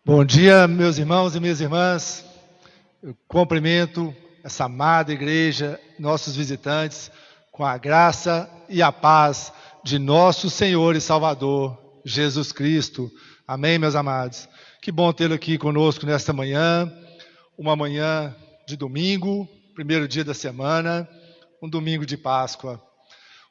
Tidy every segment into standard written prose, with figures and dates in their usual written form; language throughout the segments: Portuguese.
Bom dia, meus irmãos e minhas irmãs. Eu cumprimento essa amada igreja, nossos visitantes, com a graça e a paz de nosso Senhor e Salvador, Jesus Cristo. Amém, meus amados? Que bom tê-lo aqui conosco nesta manhã, uma manhã de domingo, primeiro dia da semana, um domingo de Páscoa.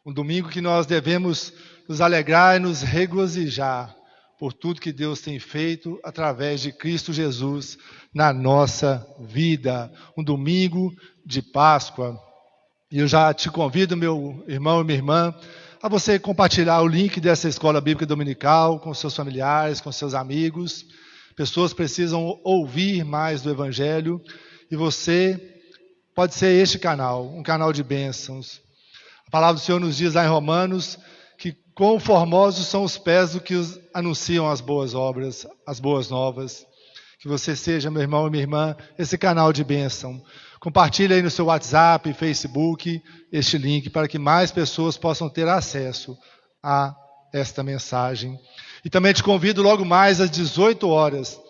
Um domingo que nós devemos nos alegrar e nos regozijar por tudo que Deus tem feito através de Cristo Jesus na nossa vida. Um domingo de Páscoa. E eu já te convido, meu irmão e minha irmã, a você compartilhar o link dessa escola bíblica dominical com seus familiares, com seus amigos. Pessoas precisam ouvir mais do Evangelho e você pode ser este canal, um canal de bênçãos. A palavra do Senhor nos diz lá em Romanos que quão formosos são os pés do que anunciam as boas obras, as boas novas. Que você seja, meu irmão e minha irmã, esse canal de bênção. Compartilhe aí no seu WhatsApp, Facebook, este link para que mais pessoas possam ter acesso a esta mensagem. E também te convido logo mais às 18 horas.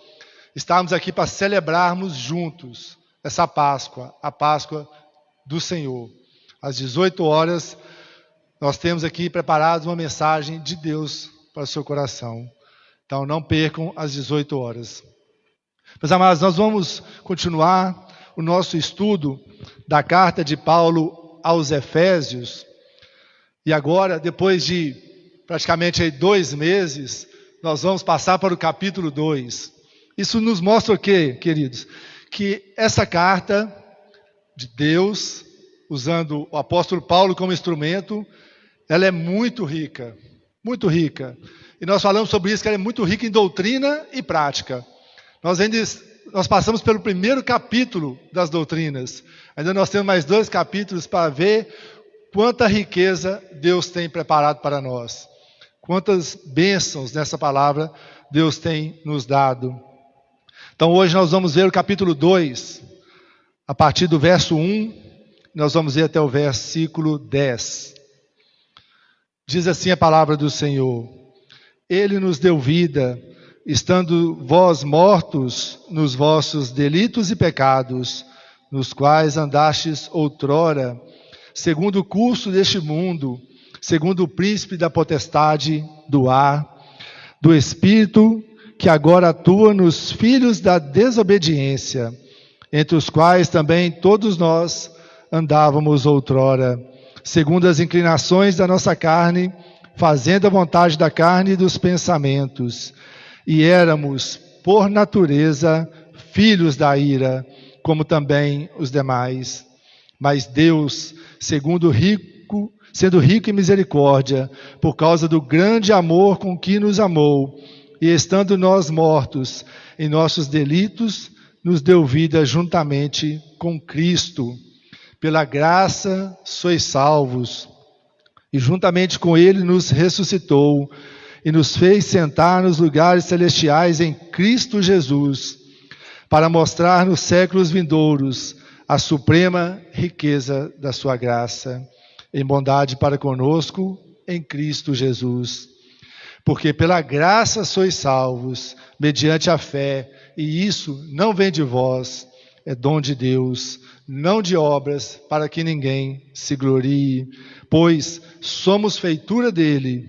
Estamos aqui para celebrarmos juntos essa Páscoa, a Páscoa do Senhor. Às 18 horas, nós temos aqui preparados uma mensagem de Deus para o seu coração. Então, não percam às 18 horas. Meus amados, nós vamos continuar o nosso estudo da carta de Paulo aos Efésios. E agora, depois de praticamente 2 meses, nós vamos passar para o capítulo 2. Isso nos mostra o quê, queridos? Que essa carta de Deus, usando o apóstolo Paulo como instrumento, ela é muito rica, muito rica. E nós falamos sobre isso, que ela é muito rica em doutrina e prática. Nós passamos pelo primeiro capítulo das doutrinas. Ainda nós temos mais 2 capítulos para ver quanta riqueza Deus tem preparado para nós. Quantas bênçãos nessa palavra Deus tem nos dado. Então hoje nós vamos ver o capítulo 2, a partir do verso 1, nós vamos ver até o versículo 10. Diz assim a palavra do Senhor: Ele nos deu vida, estando vós mortos nos vossos delitos e pecados, nos quais andastes outrora, segundo o curso deste mundo, segundo o príncipe da potestade do ar, do Espírito que agora atua nos filhos da desobediência, entre os quais também todos nós andávamos outrora, segundo as inclinações da nossa carne, fazendo a vontade da carne e dos pensamentos. E éramos, por natureza, filhos da ira, como também os demais. Mas Deus, sendo rico em misericórdia, por causa do grande amor com que nos amou, e estando nós mortos em nossos delitos, nos deu vida juntamente com Cristo. Pela graça sois salvos, e juntamente com Ele nos ressuscitou, e nos fez sentar nos lugares celestiais em Cristo Jesus, para mostrar nos séculos vindouros a suprema riqueza da sua graça, em bondade para conosco em Cristo Jesus. Porque pela graça sois salvos, mediante a fé, e isso não vem de vós, é dom de Deus, não de obras, para que ninguém se glorie, pois somos feitura dele,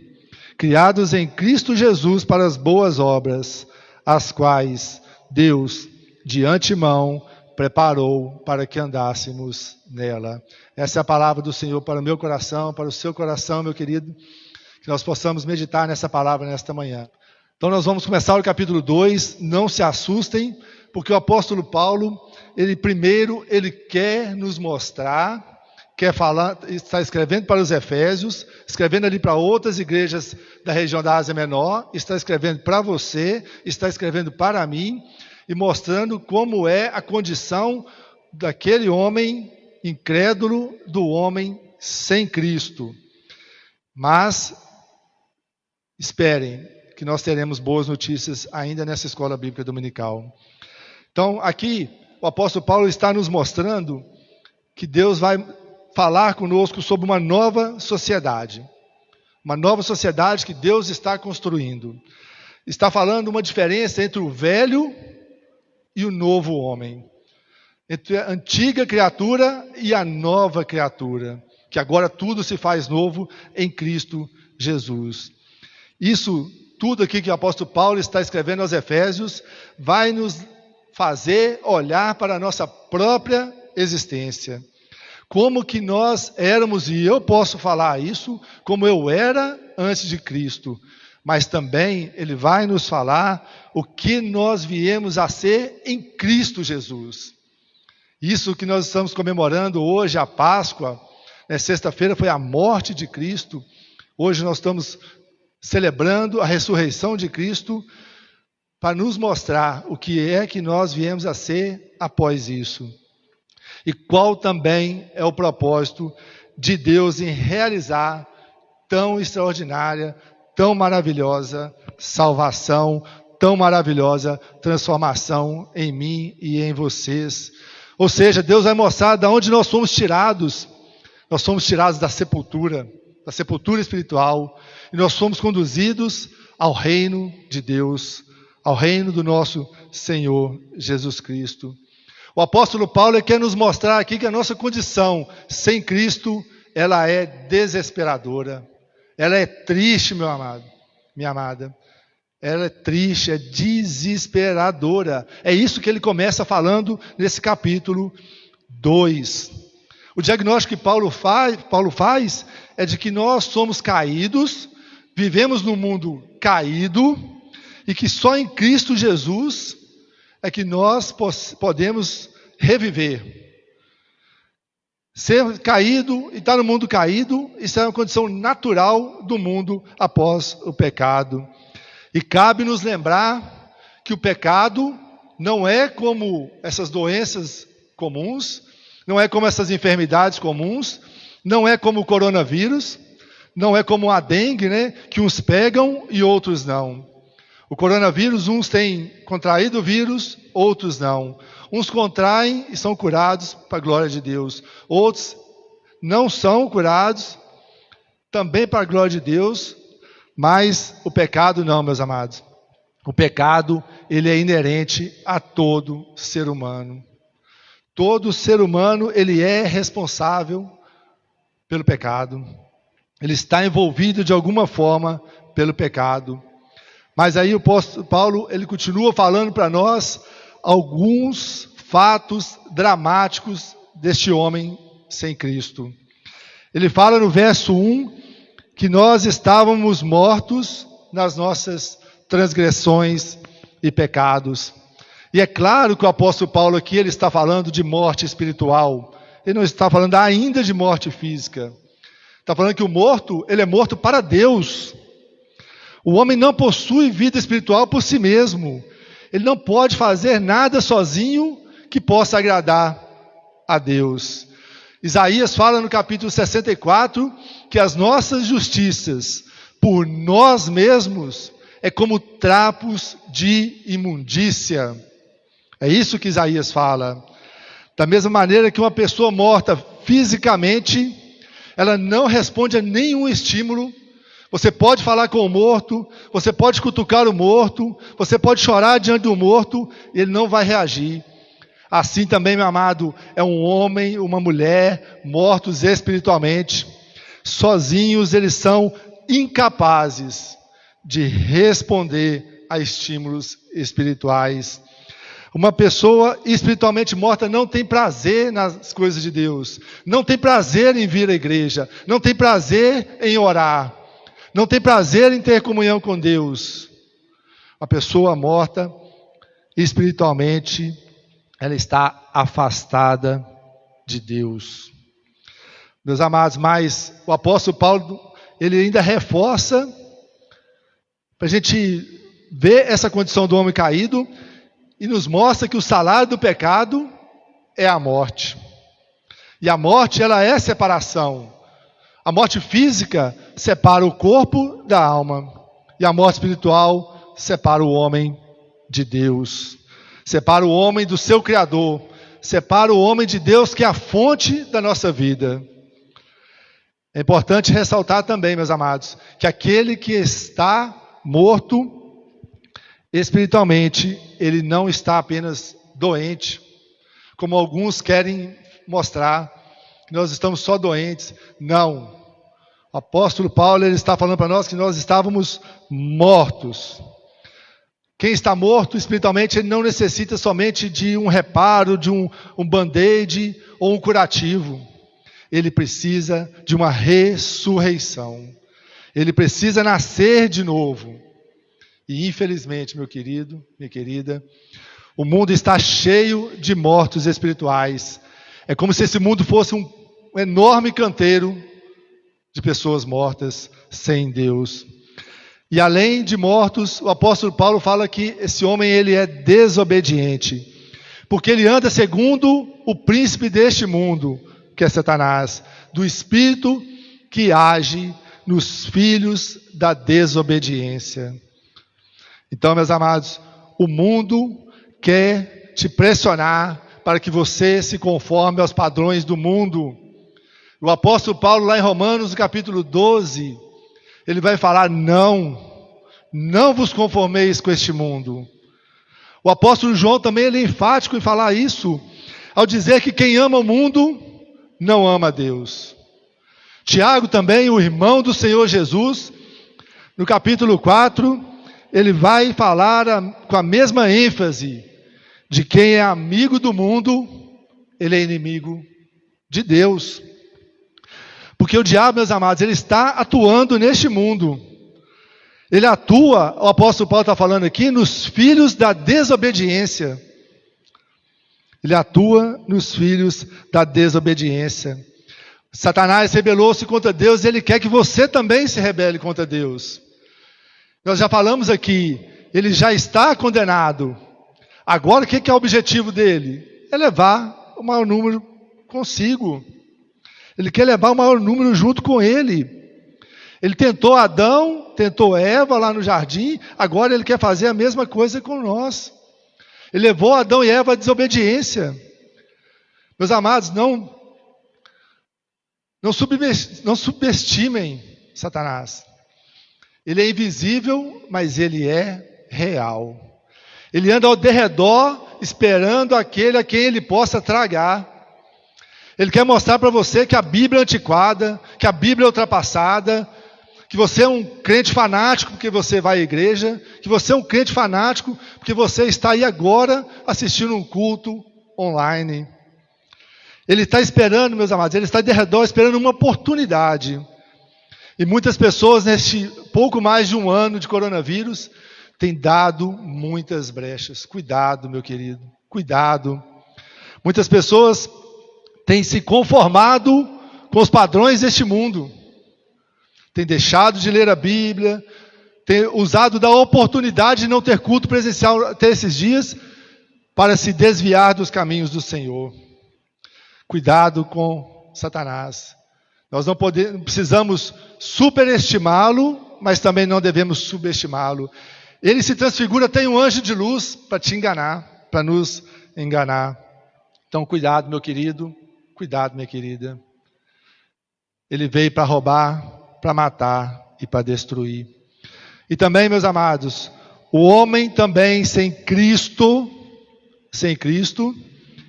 criados em Cristo Jesus para as boas obras, as quais Deus, de antemão, preparou para que andássemos nela. Essa é a palavra do Senhor para o meu coração, para o seu coração, meu querido, que nós possamos meditar nessa palavra nesta manhã. Então nós vamos começar o capítulo 2, não se assustem, porque o apóstolo Paulo, ele quer nos mostrar, quer falar, está escrevendo para os Efésios, escrevendo ali para outras igrejas da região da Ásia Menor, está escrevendo para você, está escrevendo para mim, e mostrando como é a condição daquele homem incrédulo, do homem sem Cristo. Mas esperem, que nós teremos boas notícias ainda nessa escola bíblica dominical. Então, aqui, o apóstolo Paulo está nos mostrando que Deus vai falar conosco sobre uma nova sociedade que Deus está construindo. está falando uma diferença entre o velho e o novo homem. Entre a antiga criatura e a nova criatura. Que agora tudo se faz novo em Cristo Jesus. Isso tudo aqui que o apóstolo Paulo está escrevendo aos Efésios vai nos fazer olhar para a nossa própria existência. Como que nós éramos, e eu posso falar isso, como eu era antes de Cristo. Mas também ele vai nos falar o que nós viemos a ser em Cristo Jesus. Isso que nós estamos comemorando hoje, a Páscoa, sexta-feira foi a morte de Cristo. Hoje nós estamos celebrando a ressurreição de Cristo para nos mostrar o que é que nós viemos a ser após isso. E qual também é o propósito de Deus em realizar tão extraordinária, tão maravilhosa salvação, tão maravilhosa transformação em mim e em vocês. Ou seja, Deus vai mostrar de onde nós fomos tirados. Nós somos tirados da sepultura espiritual, e nós somos conduzidos ao reino de Deus, ao reino do nosso Senhor Jesus Cristo. O apóstolo Paulo quer nos mostrar aqui que a nossa condição sem Cristo, ela é desesperadora, ela é triste, meu amado, minha amada. Ela é triste, é desesperadora. É isso que ele começa falando nesse capítulo 2. O diagnóstico que Paulo faz é de que nós somos caídos, vivemos num mundo caído, e que só em Cristo Jesus é que nós podemos reviver. Ser caído e estar no mundo caído, isso é uma condição natural do mundo após o pecado. E cabe nos lembrar que o pecado não é como essas doenças comuns, não é como essas enfermidades comuns, não é como o coronavírus, não é como a dengue, que uns pegam e outros não. O coronavírus, uns têm contraído o vírus, outros não. Uns contraem e são curados para a glória de Deus. Outros não são curados, também para a glória de Deus. Mas o pecado não, meus amados. O pecado, ele é inerente a todo ser humano. Todo ser humano, ele é responsável pelo pecado. Ele está envolvido de alguma forma pelo pecado. Mas aí o apóstolo Paulo, ele continua falando para nós alguns fatos dramáticos deste homem sem Cristo. Ele fala no verso 1, que nós estávamos mortos nas nossas transgressões e pecados. E é claro que o apóstolo Paulo aqui, ele está falando de morte espiritual. Ele não está falando ainda de morte física. Está falando que o morto, ele é morto para Deus. O homem não possui vida espiritual por si mesmo. Ele não pode fazer nada sozinho que possa agradar a Deus. Isaías fala no capítulo 64 que as nossas justiças por nós mesmos é como trapos de imundícia. É isso que Isaías fala. Da mesma maneira que uma pessoa morta fisicamente, ela não responde a nenhum estímulo. Você pode falar com o morto, você pode cutucar o morto, você pode chorar diante do morto, e ele não vai reagir. Assim também, meu amado, é um homem, uma mulher, mortos espiritualmente. Sozinhos eles são incapazes de responder a estímulos espirituais. Uma pessoa espiritualmente morta não tem prazer nas coisas de Deus, não tem prazer em vir à igreja, não tem prazer em orar, não tem prazer em ter comunhão com Deus. Uma pessoa morta espiritualmente, ela está afastada de Deus. Meus amados, mas o apóstolo Paulo, ele ainda reforça, para a gente ver essa condição do homem caído, e nos mostra que o salário do pecado é a morte. E a morte, ela é separação. A morte física separa o corpo da alma, e a morte espiritual separa o homem de Deus. Separa o homem do seu Criador, separa o homem de Deus, que é a fonte da nossa vida. É importante ressaltar também, meus amados, que aquele que está morto, espiritualmente, ele não está apenas doente, como alguns querem mostrar, que nós estamos só doentes. Não. O apóstolo Paulo, ele está falando para nós que nós estávamos mortos. Quem está morto espiritualmente, ele não necessita somente de um reparo, de um band-aid ou um curativo. Ele precisa de uma ressurreição. Ele precisa nascer de novo. E infelizmente, meu querido, minha querida, o mundo está cheio de mortos espirituais. É como se esse mundo fosse um enorme canteiro de pessoas mortas sem Deus. E além de mortos, o apóstolo Paulo fala que esse homem ele é desobediente, porque ele anda segundo o príncipe deste mundo, que é Satanás, do espírito que age nos filhos da desobediência. Então, meus amados, o mundo quer te pressionar para que você se conforme aos padrões do mundo. O apóstolo Paulo, lá em Romanos, no capítulo 12, ele vai falar: não vos conformeis com este mundo. O apóstolo João também ele é enfático em falar isso, ao dizer que quem ama o mundo, não ama a Deus. Tiago também, o irmão do Senhor Jesus, no capítulo 4, ele vai falar com a mesma ênfase, de quem é amigo do mundo, ele é inimigo de Deus. Porque o diabo, meus amados, ele está atuando neste mundo. Ele atua, o apóstolo Paulo está falando aqui, nos filhos da desobediência. Ele atua nos filhos da desobediência. Satanás rebelou-se contra Deus e ele quer que você também se rebele contra Deus. Nós já falamos aqui, ele já está condenado. Agora, o que é o objetivo dele? É levar o maior número consigo. Ele quer levar o maior número junto com ele. Ele tentou Adão, tentou Eva lá no jardim, agora ele quer fazer a mesma coisa com nós. Ele levou Adão e Eva à desobediência. Meus amados, não subestimem Satanás. Ele é invisível, mas ele é real. Ele anda ao derredor, esperando aquele a quem ele possa tragar. Ele quer mostrar para você que a Bíblia é antiquada, que a Bíblia é ultrapassada, que você é um crente fanático porque você vai à igreja, que você é um crente fanático porque você está aí agora assistindo um culto online. Ele está esperando, meus amados, ele está de redor esperando uma oportunidade. E muitas pessoas, neste pouco mais de um ano de coronavírus, têm dado muitas brechas. Cuidado, meu querido, cuidado. Muitas pessoas têm se conformado com os padrões deste mundo. Têm deixado de ler a Bíblia, têm usado da oportunidade de não ter culto presencial até esses dias, para se desviar dos caminhos do Senhor. Cuidado com Satanás. Nós não precisamos superestimá-lo, mas também não devemos subestimá-lo. Ele se transfigura até um anjo de luz para te enganar, para nos enganar. Então, cuidado, meu querido, cuidado, minha querida. Ele veio para roubar, para matar e para destruir. E também, meus amados, o homem também sem Cristo,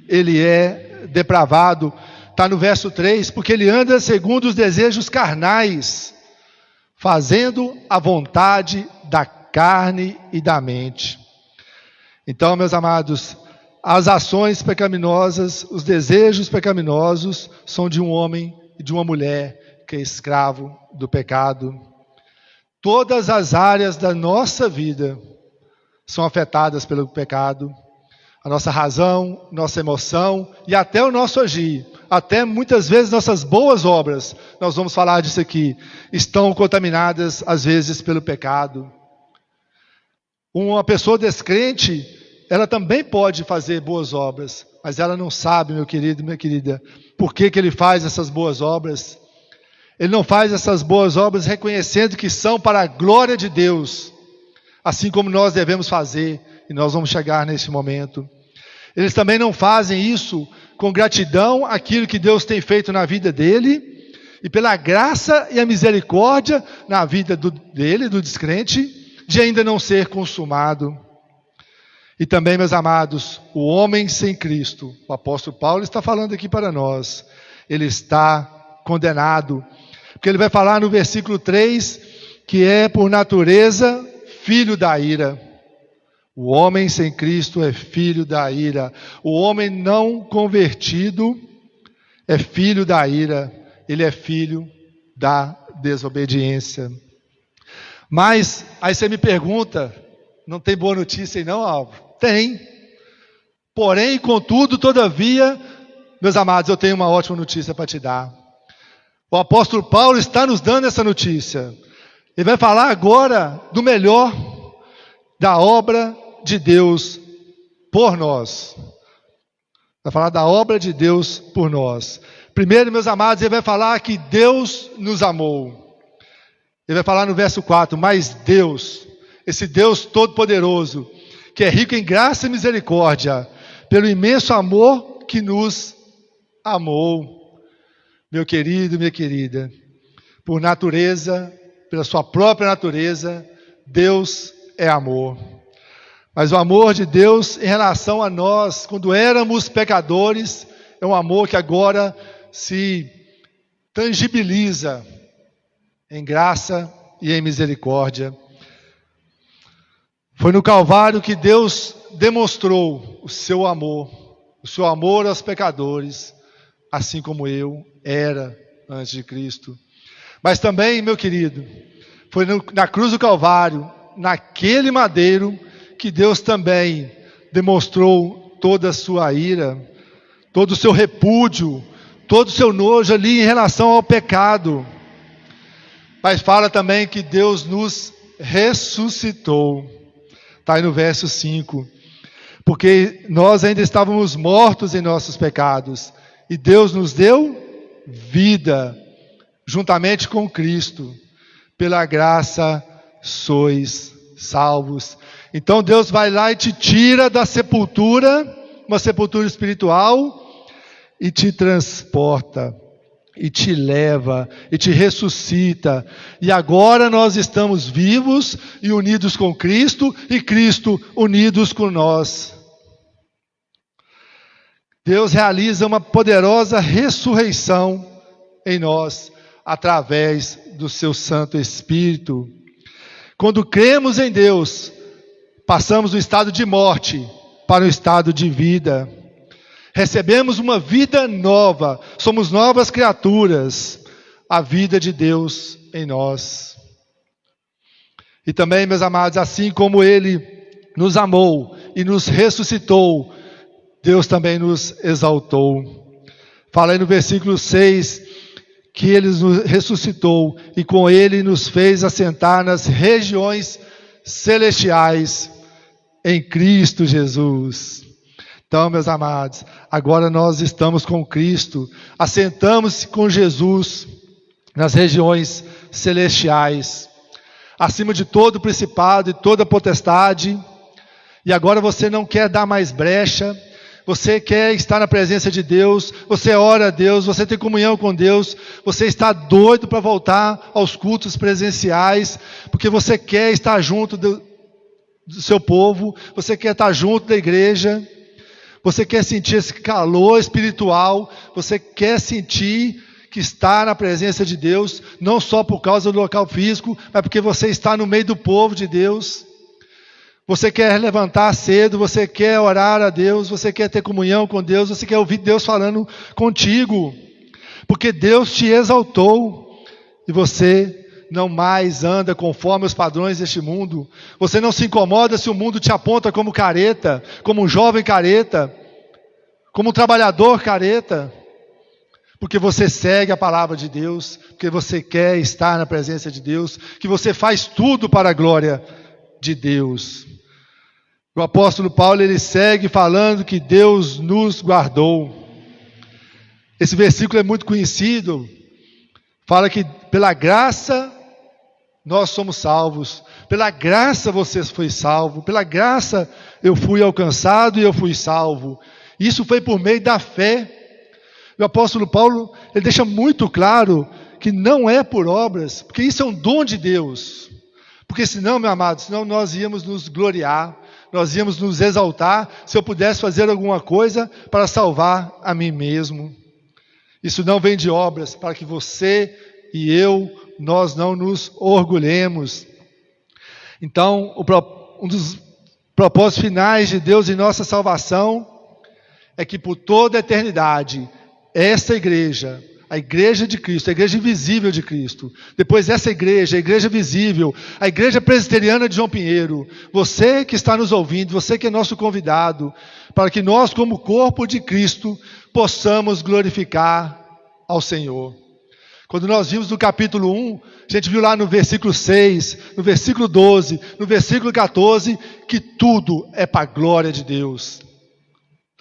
ele é depravado. Está no verso 3, porque ele anda segundo os desejos carnais, fazendo a vontade da carne e da mente. Então, meus amados, as ações pecaminosas, os desejos pecaminosos são de um homem e de uma mulher que é escravo do pecado. Todas as áreas da nossa vida são afetadas pelo pecado. A nossa razão, nossa emoção e até o nosso agir, até muitas vezes nossas boas obras, nós vamos falar disso aqui, estão contaminadas às vezes pelo pecado. Uma pessoa descrente, ela também pode fazer boas obras, mas ela não sabe, meu querido, minha querida, por que ele faz essas boas obras. Ele não faz essas boas obras reconhecendo que são para a glória de Deus, assim como nós devemos fazer, e nós vamos chegar nesse momento. Eles também não fazem isso com gratidão àquilo que Deus tem feito na vida dele, e pela graça e a misericórdia na vida dele, do descrente, de ainda não ser consumado. E também, meus amados, o homem sem Cristo, o apóstolo Paulo está falando aqui para nós, ele está condenado, porque ele vai falar no versículo 3, que é por natureza filho da ira. O homem sem Cristo é filho da ira. O homem não convertido é filho da ira. Ele é filho da desobediência. Mas, aí você me pergunta, não tem boa notícia aí não, Álvaro? Tem. Porém, contudo, todavia, meus amados, eu tenho uma ótima notícia para te dar. O apóstolo Paulo está nos dando essa notícia. Ele vai falar agora do melhor da obra de Deus por nós. Vai falar da obra de Deus por nós. Primeiro, meus amados, ele vai falar que Deus nos amou. Ele vai falar no verso 4, mas Deus, esse Deus todo-poderoso, que é rico em graça e misericórdia, pelo imenso amor que nos amou. Meu querido, minha querida, por natureza, pela sua própria natureza, Deus é amor. Mas o amor de Deus em relação a nós, quando éramos pecadores, é um amor que agora se tangibiliza em graça e em misericórdia. Foi no Calvário que Deus demonstrou o seu amor aos pecadores, assim como eu era antes de Cristo. Mas também, meu querido, foi na cruz do Calvário, naquele madeiro, que Deus também demonstrou toda a sua ira, todo o seu repúdio, todo o seu nojo ali em relação ao pecado. Mas fala também que Deus nos ressuscitou. Está aí no verso 5. Porque nós ainda estávamos mortos em nossos pecados, e Deus nos deu vida, juntamente com Cristo. Pela graça sois salvos. Então Deus vai lá e te tira da sepultura, uma sepultura espiritual, e te transporta, e te leva, e te ressuscita. E agora nós estamos vivos e unidos com Cristo, e Cristo unidos com nós. Deus realiza uma poderosa ressurreição em nós, através do seu Santo Espírito. Quando cremos em Deus, passamos do estado de morte para o estado de vida. Recebemos uma vida nova, somos novas criaturas, a vida de Deus em nós. E também, meus amados, assim como Ele nos amou e nos ressuscitou, Deus também nos exaltou. Fala aí no versículo 6, que Ele nos ressuscitou e com Ele nos fez assentar nas regiões celestiais em Cristo Jesus. Então, meus amados, agora nós estamos com Cristo, assentamos com Jesus nas regiões celestiais, acima de todo principado e toda potestade. E agora você não quer dar mais brecha, você quer estar na presença de Deus, você ora a Deus, você tem comunhão com Deus, você está doido para voltar aos cultos presenciais, porque você quer estar junto do seu povo, você quer estar junto da igreja, você quer sentir esse calor espiritual, você quer sentir que está na presença de Deus, não só por causa do local físico, mas porque você está no meio do povo de Deus. Você quer levantar cedo, você quer orar a Deus, você quer ter comunhão com Deus, você quer ouvir Deus falando contigo, porque Deus te exaltou e você não mais anda conforme os padrões deste mundo. Você não se incomoda se o mundo te aponta como careta, como um jovem careta, como um trabalhador careta, porque você segue a palavra de Deus, porque você quer estar na presença de Deus, que você faz tudo para a glória de Deus. O apóstolo Paulo, ele segue falando que Deus nos guardou. Esse versículo é muito conhecido. Fala que pela graça nós somos salvos. Pela graça você foi salvo. Pela graça eu fui alcançado e eu fui salvo. Isso foi por meio da fé. O apóstolo Paulo, ele deixa muito claro que não é por obras, porque isso é um dom de Deus. Porque senão, meu amado, senão nós íamos nos gloriar, nós íamos nos exaltar se eu pudesse fazer alguma coisa para salvar a mim mesmo. Isso não vem de obras, para que você e eu, nós não nos orgulhemos. Então, um dos propósitos finais de Deus em nossa salvação é que por toda a eternidade, essa igreja, a igreja de Cristo, a igreja invisível de Cristo, depois essa igreja, a igreja visível, a igreja presbiteriana de João Pinheiro, você que está nos ouvindo, você que é nosso convidado, para que nós, como corpo de Cristo, possamos glorificar ao Senhor. Quando nós vimos no capítulo 1, a gente viu lá no versículo 6, no versículo 12, no versículo 14, que tudo é para a glória de Deus.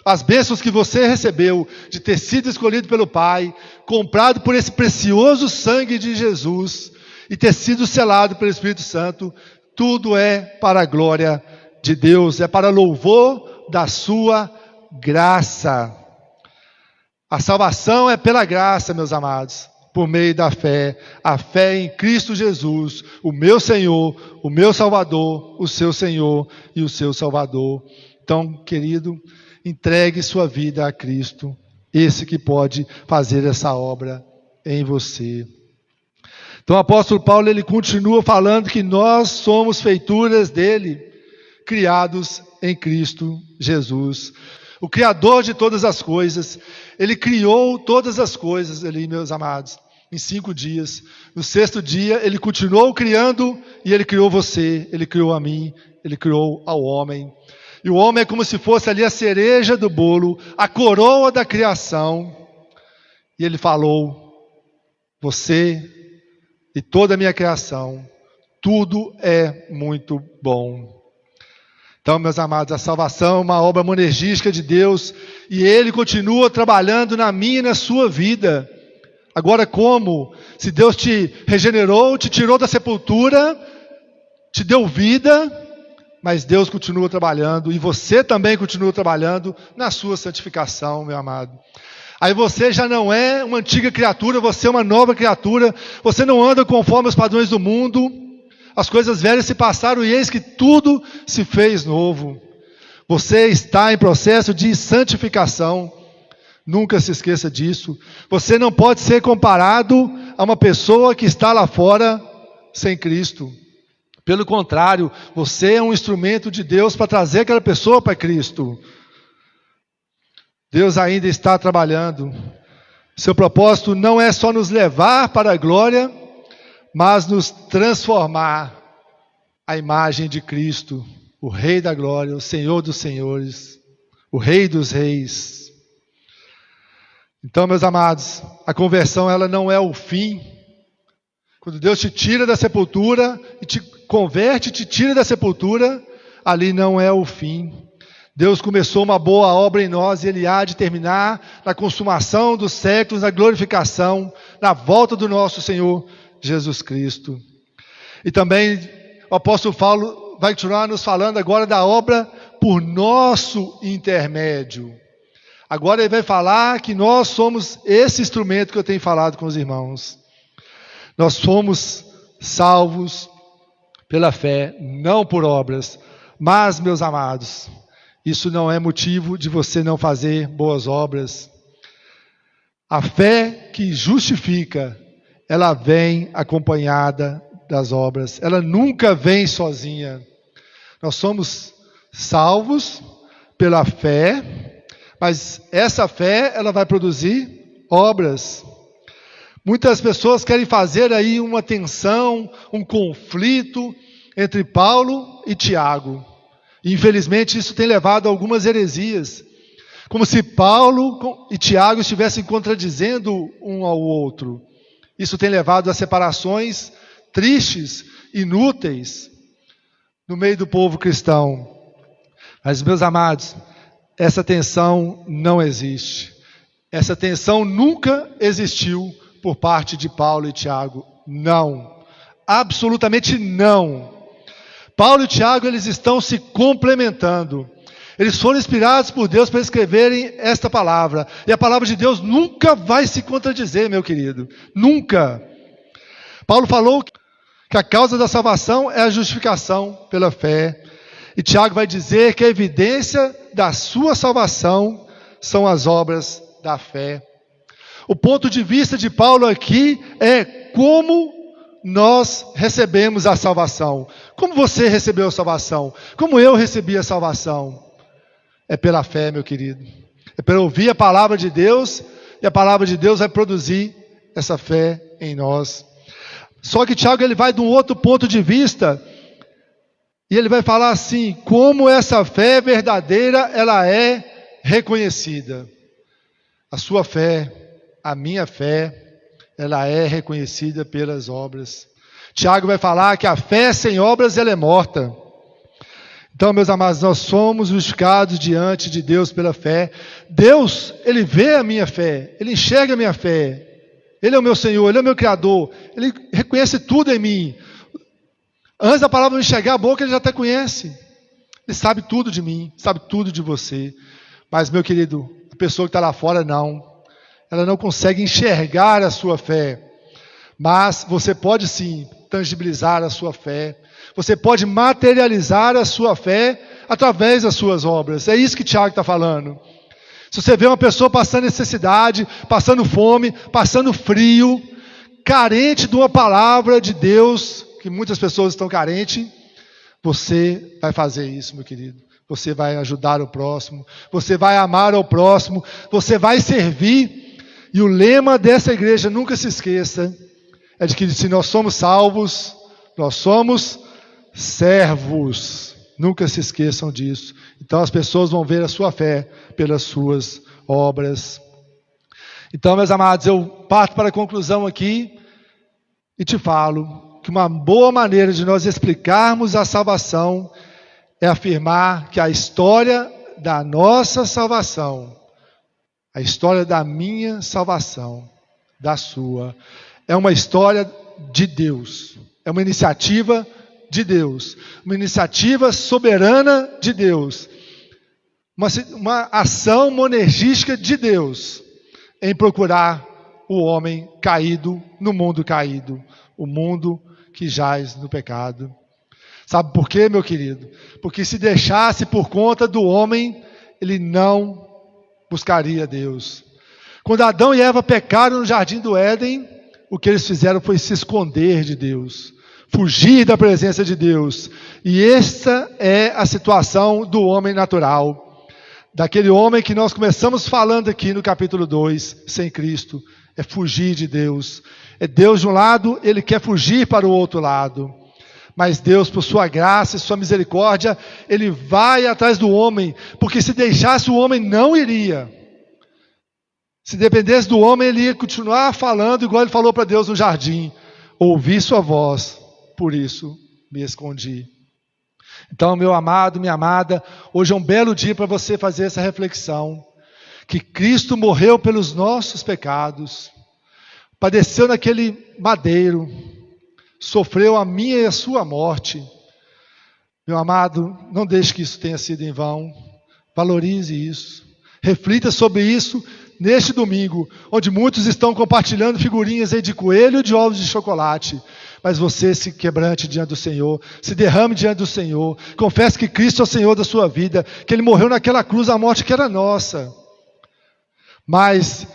As bênçãos que você recebeu de ter sido escolhido pelo Pai, comprado por esse precioso sangue de Jesus e ter sido selado pelo Espírito Santo, tudo é para a glória de Deus, é para louvor da sua graça. A salvação é pela graça, meus amados, por meio da fé, a fé em Cristo Jesus, o meu Senhor, o meu Salvador, o seu Senhor e o seu Salvador. Então, querido, entregue sua vida a Cristo, esse que pode fazer essa obra em você. Então o apóstolo Paulo, ele continua falando que nós somos feituras dele, criados em Cristo Jesus. O Criador de todas as coisas, ele criou todas as coisas ali, meus amados, em 5 dias. No 6º dia, ele continuou criando e ele criou você, ele criou a mim, ele criou ao homem. E o homem é como se fosse ali a cereja do bolo, a coroa da criação. E ele falou, você e toda a minha criação, tudo é muito bom. Então, meus amados, a salvação é uma obra monergística de Deus, e Ele continua trabalhando na minha e na sua vida. Agora como? Se Deus te regenerou, te tirou da sepultura, te deu vida, mas Deus continua trabalhando, e você também continua trabalhando na sua santificação, meu amado. Aí você já não é uma antiga criatura, você é uma nova criatura, você não anda conforme os padrões do mundo, as coisas velhas se passaram e eis que tudo se fez novo. Você está em processo de santificação, nunca se esqueça disso. Você não pode ser comparado a uma pessoa que está lá fora sem Cristo. Pelo contrário, você é um instrumento de Deus para trazer aquela pessoa para Cristo. Deus ainda está trabalhando. Seu propósito não é só nos levar para a glória, mas nos transformar à imagem de Cristo, o Rei da glória, o Senhor dos senhores, o Rei dos reis. Então, meus amados, a conversão ela não é o fim. Quando Deus te tira da sepultura e te converte, te tira da sepultura, ali não é o fim. Deus começou uma boa obra em nós e Ele há de terminar na consumação dos séculos, na glorificação, na volta do nosso Senhor Jesus Cristo. E também o apóstolo Paulo vai continuar nos falando agora da obra por nosso intermédio. Agora ele vai falar que nós somos esse instrumento que eu tenho falado com os irmãos. Nós somos salvos pela fé, não por obras. Mas, meus amados, isso não é motivo de você não fazer boas obras. A fé que justifica, ela vem acompanhada das obras. Ela nunca vem sozinha. Nós somos salvos pela fé, mas essa fé, ela vai produzir obras. Muitas pessoas querem fazer aí uma tensão, um conflito entre Paulo e Tiago. Infelizmente, isso tem levado a algumas heresias. Como se Paulo e Tiago estivessem contradizendo um ao outro. Isso tem levado a separações tristes, inúteis, no meio do povo cristão. Mas, meus amados, essa tensão não existe. Essa tensão nunca existiu por parte de Paulo e Tiago. Não. Absolutamente não. Paulo e Tiago, eles estão se complementando. Eles foram inspirados por Deus para escreverem esta palavra. E a palavra de Deus nunca vai se contradizer, meu querido. Nunca. Paulo falou que que a causa da salvação é a justificação pela fé. E Tiago vai dizer que a evidência da sua salvação são as obras da fé. O ponto de vista de Paulo aqui é como nós recebemos a salvação. Como você recebeu a salvação? Como eu recebi a salvação? É pela fé, meu querido. É pelo ouvir a palavra de Deus, e a palavra de Deus vai produzir essa fé em nós. Só que Tiago ele vai de um outro ponto de vista, e ele vai falar assim, como essa fé verdadeira, ela é reconhecida. A sua fé, a minha fé, ela é reconhecida pelas obras. Tiago vai falar que a fé sem obras, ela é morta. Então, meus amados, nós somos justificados diante de Deus pela fé. Deus, Ele vê a minha fé, Ele enxerga a minha fé. Ele é o meu Senhor, Ele é o meu Criador, Ele reconhece tudo em mim. Antes da palavra não enxergar a boca, Ele já até conhece. Ele sabe tudo de mim, sabe tudo de você. Mas, meu querido, a pessoa que está lá fora, não. Ela não consegue enxergar a sua fé. Mas você pode sim tangibilizar a sua fé. Você pode materializar a sua fé através das suas obras. É isso que Tiago está falando. Se você vê uma pessoa passando necessidade, passando fome, passando frio, carente de uma palavra de Deus, que muitas pessoas estão carentes, você vai fazer isso, meu querido. Você vai ajudar o próximo, você vai amar ao próximo, você vai servir. E o lema dessa igreja, nunca se esqueça, é de que se nós somos salvos, nós somos servos. Nunca se esqueçam disso. Então as pessoas vão ver a sua fé pelas suas obras. Então, meus amados, eu parto para a conclusão aqui e te falo que uma boa maneira de nós explicarmos a salvação é afirmar que a história da nossa salvação, a história da minha salvação, da sua, é uma história de Deus. É uma iniciativa de Deus, uma iniciativa soberana de Deus, uma ação monergística de Deus em procurar o homem caído no mundo caído, o mundo que jaz no pecado. Sabe por quê, meu querido? Porque se deixasse por conta do homem, ele não buscaria Deus. Quando Adão e Eva pecaram no jardim do Éden, o que eles fizeram foi se esconder de Deus, fugir da presença de Deus. E essa é a situação do homem natural, daquele homem que nós começamos falando aqui no capítulo 2, sem Cristo, é fugir de Deus. É Deus de um lado, ele quer fugir para o outro lado. Mas Deus, por sua graça e sua misericórdia, ele vai atrás do homem, porque se deixasse o homem não iria. Se dependesse do homem, ele ia continuar falando igual ele falou para Deus no jardim: ouvi sua voz, por isso me escondi. Então, meu amado, minha amada, hoje é um belo dia para você fazer essa reflexão, que Cristo morreu pelos nossos pecados, padeceu naquele madeiro, sofreu a minha e a sua morte. Meu amado, não deixe que isso tenha sido em vão, valorize isso, reflita sobre isso neste domingo, onde muitos estão compartilhando figurinhas aí de coelho e de ovos de chocolate. Mas você se quebrante diante do Senhor, se derrame diante do Senhor, confesse que Cristo é o Senhor da sua vida, que Ele morreu naquela cruz, a morte que era nossa. Mas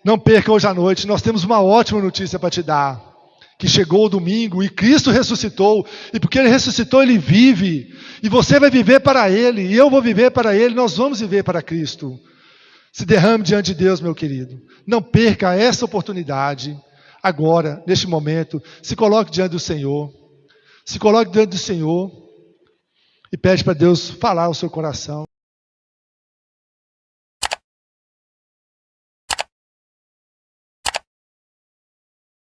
não perca hoje à noite, nós temos uma ótima notícia para te dar, que chegou o domingo e Cristo ressuscitou, e porque Ele ressuscitou, Ele vive, e você vai viver para Ele, e eu vou viver para Ele, nós vamos viver para Cristo. Se derrame diante de Deus, meu querido, não perca essa oportunidade. Agora, neste momento, se coloque diante do Senhor. Se coloque diante do Senhor e pede para Deus falar ao seu coração.